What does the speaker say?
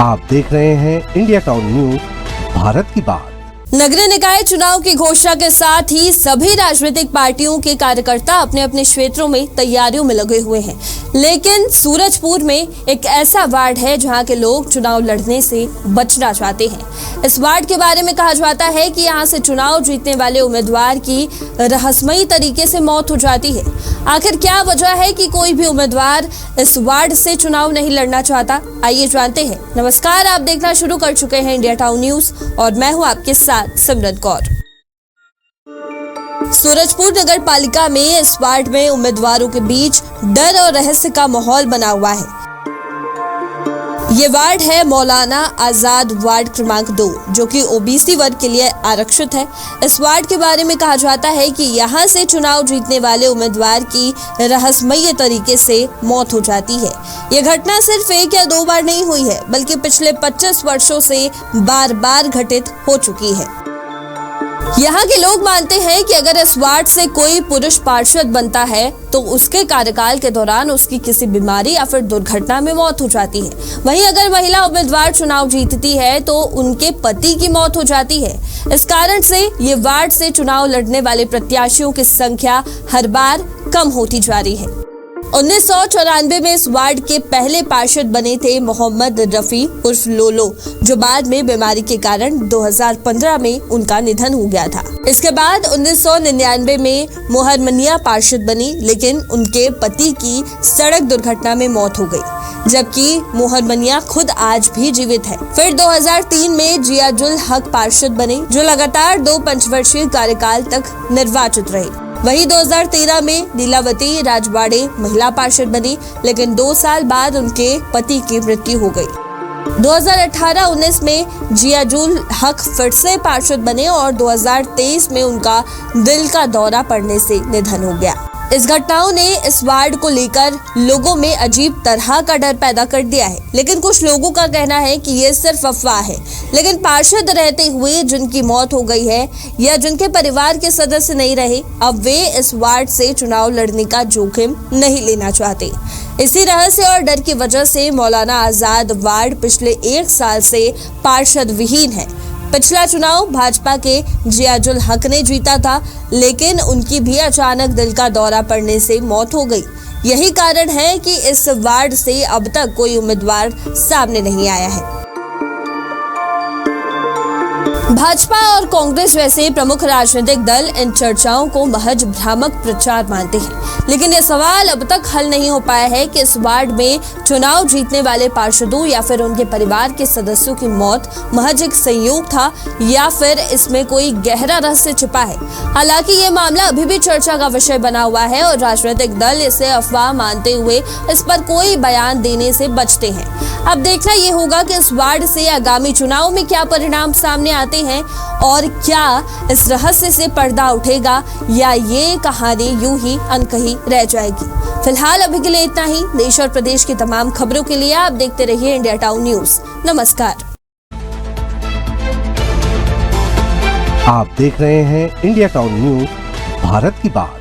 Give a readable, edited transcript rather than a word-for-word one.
आप देख रहे हैं इंडिया टाउन न्यूज, भारत की बात। नगरीय निकाय चुनाव की घोषणा के साथ ही सभी राजनीतिक पार्टियों के कार्यकर्ता अपने अपने क्षेत्रों में तैयारियों में लगे हुए हैं, लेकिन सूरजपुर में एक ऐसा वार्ड है जहां के लोग चुनाव लड़ने से बचना चाहते हैं। इस वार्ड के बारे में कहा जाता है कि यहां से चुनाव जीतने वाले उम्मीदवार की रहस्यमयी तरीके से मौत हो जाती है। आखिर क्या वजह है कि कोई भी उम्मीदवार इस वार्ड से चुनाव नहीं लड़ना चाहता? आइए जानते हैं। नमस्कार, आप देखना शुरू कर चुके हैं इंडिया टाउन न्यूज और मैं हूं आपके साथ सिमरन कौर। सूरजपुर नगर पालिका में इस वार्ड में उम्मीदवारों के बीच डर और रहस्य का माहौल बना हुआ है। ये वार्ड है मौलाना आजाद वार्ड क्रमांक 2, जो कि ओबीसी वर्ग के लिए आरक्षित है। इस वार्ड के बारे में कहा जाता है कि यहाँ से चुनाव जीतने वाले उम्मीदवार की रहस्यमयी तरीके से मौत हो जाती है। ये घटना सिर्फ एक या दो बार नहीं हुई है, बल्कि पिछले 25 वर्षों से बार बार घटित हो चुकी है। यहाँ के लोग मानते हैं कि अगर इस वार्ड से कोई पुरुष पार्षद बनता है तो उसके कार्यकाल के दौरान उसकी किसी बीमारी या फिर दुर्घटना में मौत हो जाती है। वहीं अगर महिला उम्मीदवार चुनाव जीतती है तो उनके पति की मौत हो जाती है। इस कारण से ये वार्ड से चुनाव लड़ने वाले प्रत्याशियों की संख्या हर बार कम होती जा रही है। 1994 में इस वार्ड के पहले पार्षद बने थे मोहम्मद रफी उर्फ लोलो, जो बाद में बीमारी के कारण 2015 में उनका निधन हो गया था। इसके बाद 1999 में मोहर मनिया पार्षद बनी, लेकिन उनके पति की सड़क दुर्घटना में मौत हो गई, जबकि मोहर मनिया खुद आज भी जीवित है। फिर 2003 में जियाजुल हक पार्षद बने, जो लगातार 2 पंचवर्षीय कार्यकाल तक निर्वाचित रहे। वही 2013 में लीलावती राजवाड़े महिला पार्षद बनी, लेकिन 2 साल बाद उनके पति की मृत्यु हो गई। 2018-19 में जियाजुल हक फिर से पार्षद बने और 2023 में उनका दिल का दौरा पड़ने से निधन हो गया। इस घटनाओं ने इस वार्ड को लेकर लोगों में अजीब तरह का डर पैदा कर दिया है, लेकिन कुछ लोगों का कहना है कि ये सिर्फ अफवाह है। लेकिन पार्षद रहते हुए जिनकी मौत हो गई है या जिनके परिवार के सदस्य नहीं रहे, अब वे इस वार्ड से चुनाव लड़ने का जोखिम नहीं लेना चाहते। इसी रहस्य और डर की वजह से मौलाना आजाद वार्ड पिछले 1 साल से पार्षद विहीन है। पिछला चुनाव भाजपा के जियाजुल हक ने जीता था, लेकिन उनकी भी अचानक दिल का दौरा पड़ने से मौत हो गई। यही कारण है कि इस वार्ड से अब तक कोई उम्मीदवार सामने नहीं आया है। भाजपा और कांग्रेस जैसे प्रमुख राजनीतिक दल इन चर्चाओं को महज भ्रामक प्रचार मानते हैं, लेकिन ये सवाल अब तक हल नहीं हो पाया है कि इस वार्ड में चुनाव जीतने वाले पार्षदों या फिर उनके परिवार के सदस्यों की मौत महज एक संयोग था या फिर इसमें कोई गहरा रहस्य छिपा है। हालांकि ये मामला अभी भी चर्चा का विषय बना हुआ है और राजनीतिक दल इसे अफवाह मानते हुए इस पर कोई बयान देने से बचते हैं। अब देखना ये होगा कि इस वार्ड से आगामी चुनाव में क्या परिणाम सामने आते हैं और क्या इस रहस्य से पर्दा उठेगा या ये कहानी यूं ही अनकही रह जाएगी। फिलहाल अभी के लिए इतना ही। देश और प्रदेश की तमाम खबरों के लिए आप देखते रहिए इंडिया टाउन न्यूज। नमस्कार। आप देख रहे हैं इंडिया टाउन न्यूज, भारत की बात।